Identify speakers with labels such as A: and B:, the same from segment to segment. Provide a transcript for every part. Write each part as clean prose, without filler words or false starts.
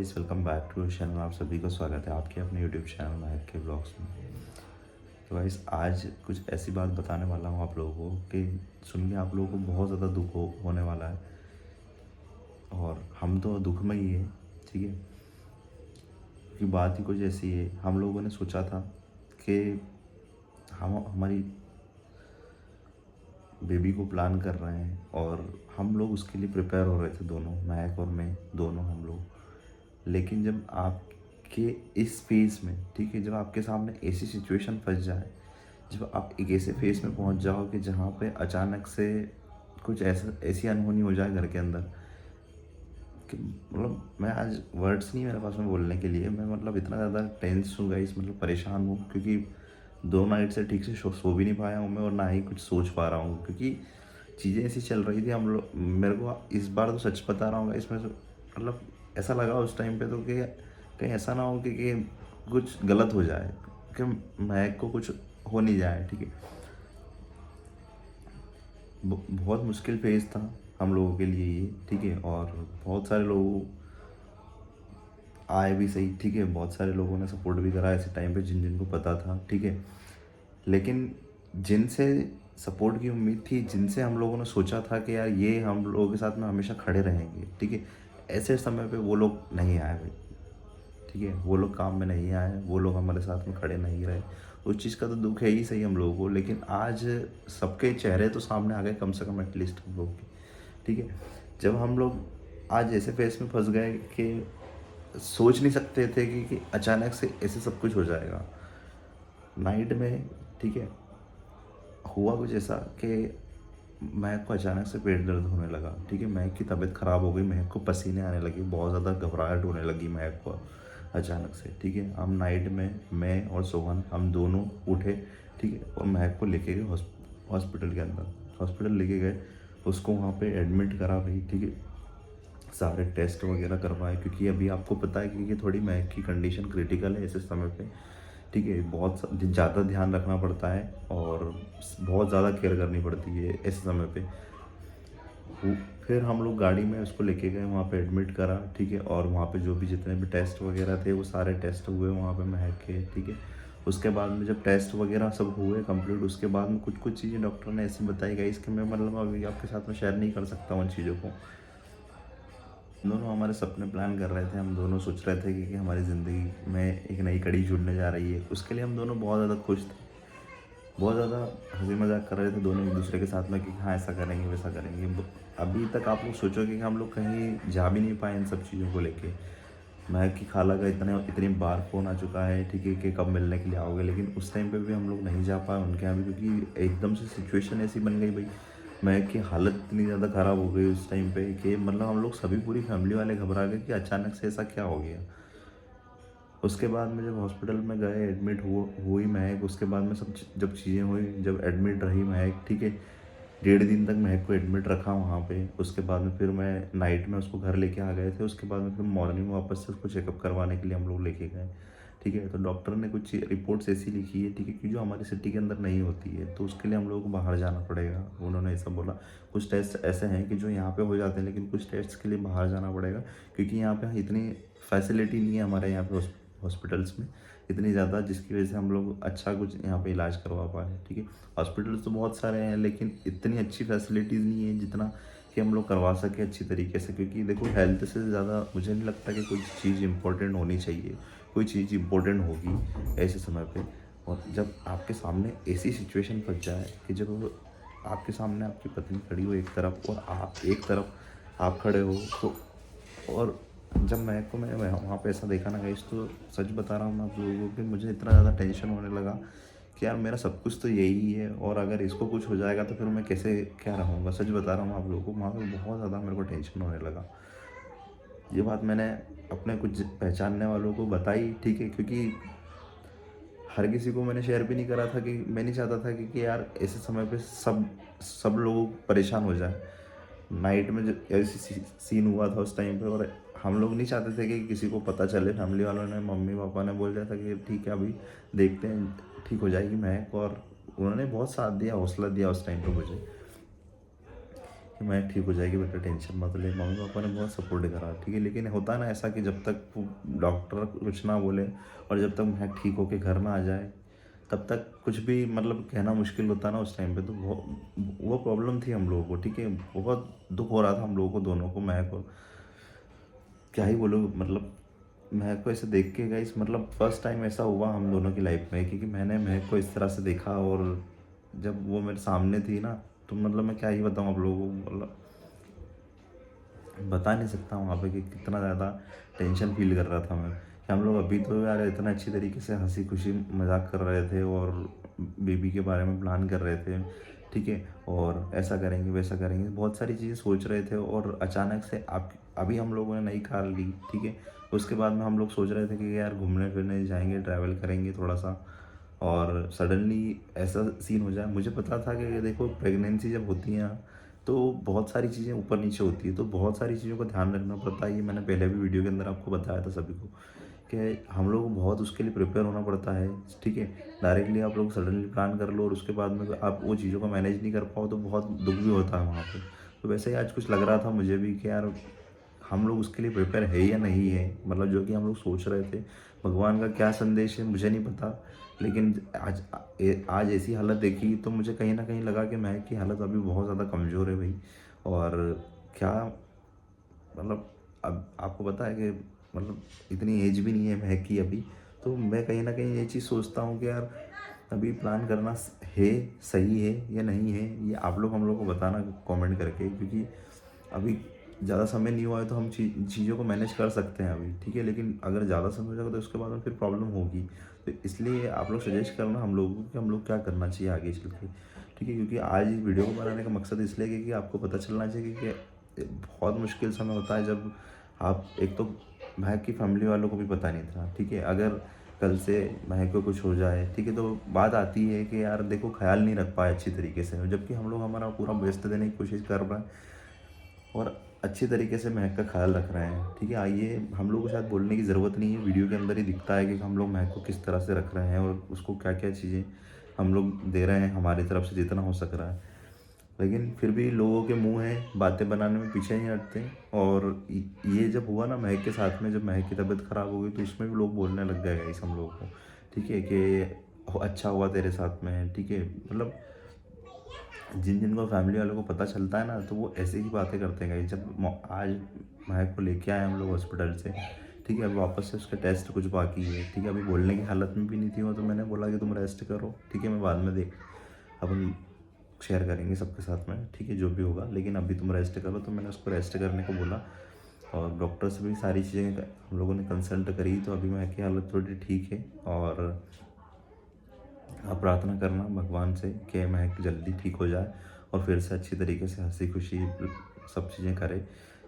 A: Please welcome back to channel. आप सभी को स्वागत है आपके अपने यूट्यूब चैनल महक के ब्लॉग्स में। तो गाइस आज कुछ ऐसी बात बताने वाला हूँ आप लोगों को कि सुन के आप लोगों को बहुत ज़्यादा दुख होने वाला है। और हम तो दुख में ही है, ठीक है। कि बात ही कुछ ऐसी है, हम लोगों ने सोचा था कि हम हमारी बेबी को प्लान कर रहे हैं और हम लोग उसके लिए प्रिपेयर हो रहे थे, दोनों महक और मैं, दोनों हम लोग। लेकिन जब आपके इस फेज़ में, ठीक है, जब आपके सामने ऐसी सिचुएशन फंस जाए, जब आप एक ऐसे फेज़ में पहुंच जाओ कि जहां पे अचानक से कुछ ऐसा ऐसी अनहोनी हो जाए घर के अंदर कि मतलब मैं आज वर्ड्स नहीं मेरे पास में बोलने के लिए। मैं मतलब इतना ज़्यादा टेंस हूँ गाइस, मतलब परेशान हूँ क्योंकि 2 नाइट से ठीक से सो भी नहीं पाया हूँ मैं और ना ही कुछ सोच पा रहा हूँ क्योंकि चीज़ें ऐसी चल रही थी। हम लोग, मेरे को इस बार तो सच बता रहा हूँ इसमें मतलब ऐसा लगा उस टाइम पे तो कि कहीं ऐसा ना हो कि कुछ गलत हो जाए, कि महक को कुछ हो नहीं जाए, ठीक है। बहुत मुश्किल फेज़ था हम लोगों के लिए ये, ठीक है। और बहुत सारे लोग आए भी सही, ठीक है, बहुत सारे लोगों ने सपोर्ट भी करा ऐसे टाइम पे जिन जिनको पता था, ठीक है। लेकिन जिनसे सपोर्ट की उम्मीद थी, जिनसे हम लोगों ने सोचा था कि यार ये हम लोगों के साथ में हमेशा खड़े रहेंगे, ठीक है, ऐसे समय पे वो लोग नहीं आए भाई, ठीक है। वो लोग काम में नहीं आए, वो लोग हमारे साथ में खड़े नहीं रहे। उस चीज़ का तो दुख है ही सही हम लोगों को, लेकिन आज सबके चेहरे तो सामने आ गए कम से कम एटलीस्ट हम लोग के, ठीक है। जब हम लोग आज ऐसे फेस में फंस गए कि सोच नहीं सकते थे कि अचानक से ऐसे सब कुछ हो जाएगा नाइट में, ठीक है। हुआ कुछ ऐसा कि महक को अचानक से पेट दर्द होने लगा, ठीक है। महक की तबीयत ख़राब हो गई, महक को पसीने आने लगी, बहुत ज़्यादा घबराहट होने लगी महक को अचानक से, ठीक है। हम नाइट में, मैं और सोहन, हम दोनों उठे, ठीक है, और महक को लेके गए हॉस्पिटल के अंदर। हॉस्पिटल लेके गए, उसको वहाँ पे एडमिट करा भाई, ठीक है। सारे टेस्ट वगैरह करवाए क्योंकि अभी आपको पता है कि थोड़ी महक की कंडीशन क्रिटिकल है ऐसे समय पे, ठीक है। बहुत ज़्यादा ध्यान रखना पड़ता है और बहुत ज़्यादा केयर करनी पड़ती है ऐसे समय पे। फिर हम लोग गाड़ी में उसको लेके गए, वहाँ पे एडमिट करा, ठीक है। और वहाँ पे जो भी जितने भी टेस्ट वगैरह थे वो सारे टेस्ट हुए वहाँ पे महक के, ठीक है। उसके बाद में जब टेस्ट वगैरह सब हुए कंप्लीट, उसके बाद में कुछ कुछ चीज़ें डॉक्टर ने ऐसी बताई गई इसके मैं मतलब अभी आपके साथ में शेयर नहीं कर सकता उन चीज़ों को। दोनों हमारे सपने प्लान कर रहे थे, हम दोनों सोच रहे थे कि हमारी ज़िंदगी में एक नई कड़ी जुड़ने जा रही है। उसके लिए हम दोनों बहुत ज़्यादा खुश थे, बहुत ज़्यादा हंसी मजाक कर रहे थे दोनों एक दूसरे के साथ में कि हाँ ऐसा करेंगे वैसा करेंगे। अभी तक आप लोग सोचोगे कि हम लोग कहीं जा भी नहीं पाए इन सब चीज़ों को लेके। महक की खाला का इतनी बार फ़ोन आ चुका है, ठीक है, कि कब मिलने के लिए आओगे, लेकिन उस टाइम पे भी हम लोग नहीं जा पाए उनके यहाँ भी क्योंकि एकदम से सिचुएशन ऐसी बन गई भाई। महक की हालत इतनी ज़्यादा ख़राब हो गई उस टाइम पे कि मतलब हम लोग सभी पूरी फैमिली वाले घबरा गए कि अचानक से ऐसा क्या हो गया। उसके बाद में जब हॉस्पिटल में गए, एडमिट हुई महक, उसके बाद में सब जब चीज़ें हुई, जब एडमिट रही महक, ठीक है, 1.5 दिन तक महक को एडमिट रखा वहाँ पे। उसके बाद में फिर मैं नाइट में उसको घर लेके आ गए थे। उसके बाद में फिर मॉर्निंग में वापस से उसको चेकअप करवाने के लिए हम लोग लेके गए, ठीक है। तो डॉक्टर ने कुछ रिपोर्ट्स ऐसी लिखी है, ठीक है, कि जो हमारी सिटी के अंदर नहीं होती है, तो उसके लिए हम लोगों को बाहर जाना पड़ेगा। उन्होंने ऐसा बोला। कुछ टेस्ट ऐसे हैं कि जो यहाँ पे हो जाते हैं, लेकिन कुछ टेस्ट के लिए बाहर जाना पड़ेगा क्योंकि यहाँ पे इतनी फैसिलिटी नहीं है हमारे यहाँ पे हॉस्पिटल्स में इतनी ज़्यादा, जिसकी वजह से हम लोग अच्छा कुछ यहाँ पे इलाज करवा पाए, ठीक है। हॉस्पिटल्स तो बहुत सारे हैं लेकिन इतनी अच्छी फैसिलिटीज़ नहीं है जितना कि हम लोग करवा सकें अच्छी तरीके से, क्योंकि देखो हेल्थ से ज़्यादा मुझे नहीं लगता कि कोई चीज़ इंपॉर्टेंट होनी चाहिए। कोई चीज़ इंपॉर्टेंट होगी ऐसे समय पे। और जब आपके सामने ऐसी सिचुएशन फंस जाए कि जब आपके सामने आपकी पत्नी खड़ी हो एक तरफ और आप एक तरफ आप खड़े हो, तो और जब मैं वहाँ पे ऐसा देखा ना गाइस, तो सच बता रहा हूँ मैं आप लोगों को कि मुझे इतना ज़्यादा टेंशन होने लगा कि यार मेरा सब कुछ तो यही है और अगर इसको कुछ हो जाएगा तो फिर मैं कैसे क्या रहूँगा। सच बता रहा हूँ आप लोगों को, वहाँ पे बहुत ज़्यादा मेरे को टेंशन होने लगा। ये बात मैंने अपने कुछ पहचानने वालों को बताई, ठीक है, क्योंकि हर किसी को मैंने शेयर भी नहीं करा था कि मैं नहीं चाहता था कि यार ऐसे समय पे सब सब लोग परेशान हो जाए। नाइट में जो ऐसी सीन हुआ था उस टाइम पे, और हम लोग नहीं चाहते थे कि किसी को पता चले। फैमिली वालों ने, मम्मी पापा ने बोल दिया था कि ठीक है अभी देखते हैं, ठीक हो जाएगी महक, और उन्होंने बहुत साथ दिया, हौसला दिया उस टाइम पे मुझे कि मैं ठीक हो जाएगी बेटा, टेंशन मत ले। मम्मी पापा ने बहुत सपोर्ट करा, ठीक है। लेकिन होता है ना ऐसा कि जब तक वो डॉक्टर कुछ ना बोले और जब तक मैं ठीक होके घर ना आ जाए, तब तक कुछ भी मतलब कहना मुश्किल होता है ना उस टाइम पे। तो वो प्रॉब्लम थी हम लोगों को, ठीक है। बहुत दुख हो रहा था हम लोगों को दोनों को। मैं को क्या ही बोलूँ, मतलब महक को ऐसे देख के गाइस, मतलब फर्स्ट टाइम ऐसा हुआ हम दोनों की लाइफ में, क्योंकि मैंने महक को इस तरह से देखा। और जब वो मेरे सामने थी ना, तो मतलब मैं क्या ही बताऊँ आप लोगों को, मतलब बता नहीं सकता वहाँ पे कि कितना ज़्यादा टेंशन फील कर रहा था मैं। कि हम लोग अभी तो यार इतना अच्छी तरीके से हंसी खुशी मजाक कर रहे थे और बेबी के बारे में प्लान कर रहे थे, ठीक है। और ऐसा करेंगे वैसा करेंगे, बहुत सारी चीज़ें सोच रहे थे। और अचानक से आप अभी हम लोगों ने नई कार ली, ठीक है। उसके बाद में हम लोग सोच रहे थे कि यार घूमने फिरने जाएंगे, ट्रैवल करेंगे थोड़ा सा। और सडनली ऐसा सीन हो जाए। मुझे पता था कि देखो प्रेगनेंसी जब होती है ना, तो बहुत सारी चीज़ें ऊपर नीचे होती है, तो बहुत सारी चीज़ों का ध्यान रखना पड़ता है। ये मैंने पहले भी वीडियो के अंदर आपको बताया था सभी को, कि हम लोग को बहुत उसके लिए प्रिपेयर होना पड़ता है, ठीक है। डायरेक्टली आप लोग सडनली प्लान कर लो और उसके बाद में आप वो चीज़ों को मैनेज नहीं कर पाओ, तो बहुत दुख भी होता है वहाँ पे। तो वैसे ही आज कुछ लग रहा था मुझे भी कि यार हम लोग उसके लिए प्रिपेयर है या नहीं है, मतलब जो कि हम लोग सोच रहे थे। भगवान का क्या संदेश है मुझे नहीं पता, लेकिन आज ऐसी हालत देखी तो मुझे कहीं ना कहीं लगा कि महक की हालत अभी बहुत ज़्यादा कमज़ोर है भाई। और क्या मतलब, अब आपको पता है कि मतलब इतनी एज भी नहीं है महक की अभी। तो मैं कहीं ना कहीं ये चीज़ सोचता हूँ कि यार अभी प्लान करना है, सही है या नहीं है, ये आप लोग हम लोग को बताना कमेंट करके। क्योंकि अभी ज़्यादा समय नहीं हुआ है तो हम चीज़ों को मैनेज कर सकते हैं अभी, ठीक है। लेकिन अगर ज़्यादा समय हो जाएगा तो उसके बाद में फिर प्रॉब्लम होगी। तो इसलिए आप लोग सजेस्ट करना हम लोगों को कि हम लोग क्या करना चाहिए आगे चल के, ठीक है। क्योंकि आज इस वीडियो को बनाने का मकसद इसलिए है कि आपको पता चलना चाहिए कि बहुत मुश्किल समय होता है जब आप, एक तो महक की फैमिली वालों को भी पता नहीं था, ठीक है। अगर कल से महक को कुछ हो जाए, ठीक है, तो बात आती है कि यार देखो ख्याल नहीं रख पाए अच्छी तरीके से, जबकि हम लोग हमारा पूरा बेस्ट देने की कोशिश कर रहे हैं और अच्छी तरीके से महक का ख्याल रख रहे हैं, ठीक है। आइए, हम लोग को शायद बोलने की ज़रूरत नहीं है, वीडियो के अंदर ही दिखता है कि हम लोग महक को किस तरह से रख रहे हैं और उसको क्या क्या चीज़ें हम लोग दे रहे हैं हमारी तरफ से जितना हो सक रहा है। लेकिन फिर भी लोगों के मुंह हैं, बातें बनाने में पीछे नहीं हटते। और ये जब हुआ ना महक के साथ में, जब महक की तबीयत ख़राब हो गई, तो उसमें भी लोग बोलने लग गए गाइस हम लोगों को, ठीक है, कि अच्छा हुआ तेरे साथ में, ठीक है। मतलब जिन जिन को फैमिली वालों को पता चलता है ना, तो वो ऐसे ही बातें करते हैं गाइस। जब आज महक को लेके आए हम लोग हॉस्पिटल से, ठीक है। अब वापस से उसके टेस्ट कुछ बाकी है, ठीक है। अभी बोलने की हालत में भी नहीं थी वो, तो मैंने बोला कि तुम रेस्ट करो, ठीक है। मैं बाद में देख अपन शेयर करेंगे सबके साथ में, ठीक है, जो भी होगा। लेकिन अभी तुम रेस्ट करो, तो मैंने उसको रेस्ट करने को बोला। और डॉक्टर से भी सारी चीज़ें हम लोगों ने कंसल्ट करी, तो अभी महक की हालत थोड़ी ठीक है। और आप प्रार्थना करना भगवान से कि महक जल्दी ठीक हो जाए और फिर से अच्छी तरीके से हंसी खुशी सब चीज़ें करे।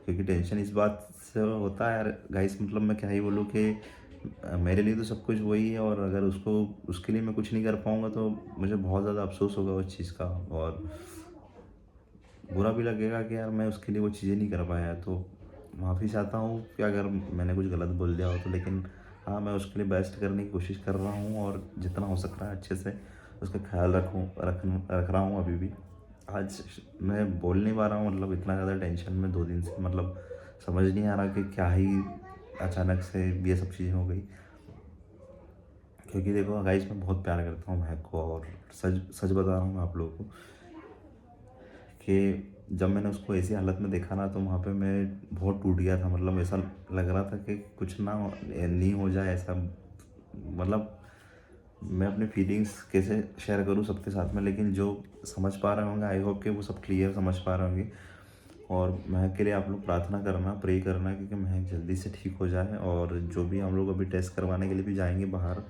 A: क्योंकि टेंशन इस बात से होता है यार गाइस, मतलब मैं क्या ही बोलूँ कि मेरे लिए तो सब कुछ वही है, और अगर उसको, उसके लिए मैं कुछ नहीं कर पाऊँगा तो मुझे बहुत ज़्यादा अफसोस होगा उस चीज़ का। और बुरा भी लगेगा कि यार मैं उसके लिए वो चीज़ें नहीं कर पाया। तो माफ़ी चाहता हूँ कि अगर मैंने कुछ गलत बोल दिया हो तो। लेकिन हाँ, मैं उसके लिए बेस्ट करने की कोशिश कर रहा हूँ और जितना हो सक रहा है अच्छे से उसका ख्याल रख रहा हूँ अभी भी। आज मैं बोल नहीं पा रहा हूँ, मतलब इतना ज़्यादा टेंशन में 2 दिन से, मतलब समझ नहीं आ रहा कि क्या ही अचानक से ये सब चीज़ें हो गई। क्योंकि देखो गाइस, मैं बहुत प्यार करता हूँ महक को, और सच सच बता रहा हूँ मैं आप लोगों को कि जब मैंने उसको ऐसी हालत में देखा ना, तो वहाँ पे मैं बहुत टूट गया था। मतलब ऐसा लग रहा था कि कुछ ना नहीं हो जाए ऐसा। मतलब मैं अपनी फीलिंग्स कैसे शेयर करूँ सबके साथ में, लेकिन जो समझ पा रहे होंगे, आई होप कि वो सब क्लियर समझ पा रहे होंगे। और महक के लिए आप लोग प्रार्थना करना, प्रे करना, क्योंकि महक जल्दी से ठीक हो जाए। और जो भी हम लोग अभी टेस्ट करवाने के लिए भी जाएंगे बाहर,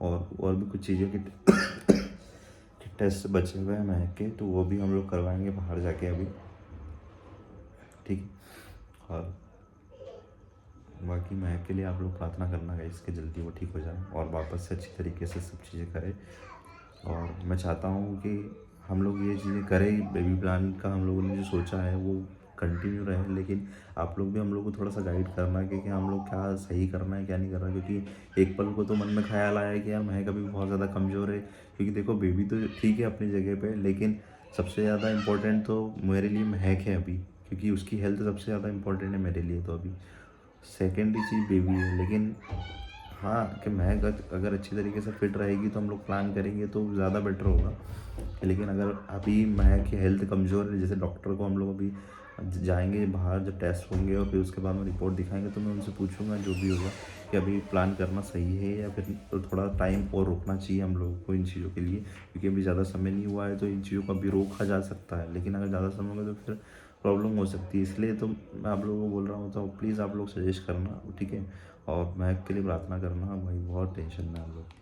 A: और भी कुछ चीज़ों की टेस्ट बचे हुए हैं महक के, तो वो भी हम लोग करवाएंगे बाहर जाके अभी, ठीक है। और बाकी महक के लिए आप लोग प्रार्थना करना गाइस कि जल्दी वो ठीक हो जाए और वापस से अच्छी तरीके से सब चीज़ें करे। और मैं चाहता हूँ कि हम लोग ये चीज़ें करें, बेबी प्लान का हम लोगों ने जो सोचा है वो कंटिन्यू रहे। लेकिन आप लोग भी हम लोग को थोड़ा सा गाइड करना कि हम लोग क्या सही करना है क्या नहीं करना। क्योंकि एक पल को तो मन में ख्याल आया कि यार महक अभी बहुत ज़्यादा कमज़ोर है। क्योंकि देखो बेबी तो ठीक है अपनी जगह पे, लेकिन सबसे ज़्यादा इम्पोर्टेंट तो मेरे लिए महक है अभी, क्योंकि उसकी हेल्थ सबसे ज़्यादा इम्पोर्टेंट है मेरे लिए तो अभी। सेकेंडरी चीज़ बेबी है, लेकिन हाँ, कि महक अगर अच्छी तरीके से फिट रहेगी तो हम लोग प्लान करेंगे तो ज़्यादा बेटर होगा। लेकिन अगर अभी महक की हेल्थ कमज़ोर है, जैसे डॉक्टर को हम लोग अभी जाएंगे बाहर, जब टेस्ट होंगे और फिर उसके बाद में रिपोर्ट दिखाएंगे, तो मैं उनसे पूछूंगा जो भी होगा कि अभी प्लान करना सही है या फिर तो थोड़ा टाइम और रुकना चाहिए हम लोगों को इन चीज़ों के लिए, क्योंकि अभी ज़्यादा समय नहीं हुआ है तो इन चीज़ों को अभी रोका जा सकता है। लेकिन अगर ज़्यादा समय होगा तो फिर प्रॉब्लम हो सकती है। इसलिए तो मैं आप लोगों को बोल रहा हूँ, तो प्लीज़ आप लोग सजेस्ट करना, ठीक है। और महक के लिए प्रार्थना करना भाई, बहुत टेंशन में हम लोग।